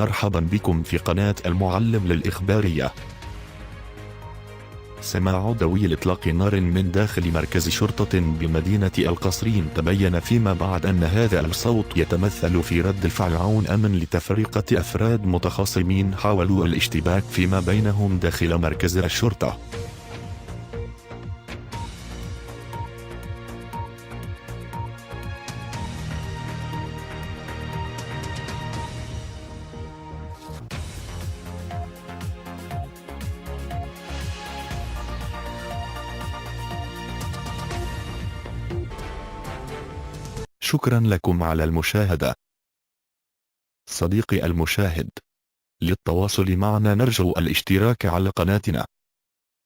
مرحبا بكم في قناة المعلم للإخبارية. سماع دوي إطلاق نار من داخل مركز شرطة بمدينة القصرين تبين فيما بعد أن هذا الصوت يتمثل في رد الفعل عون أمن لتفرقة أفراد متخاصمين حاولوا الاشتباك فيما بينهم داخل مركز الشرطة. شكرا لكم على المشاهدة. صديقي المشاهد، للتواصل معنا نرجو الاشتراك على قناتنا.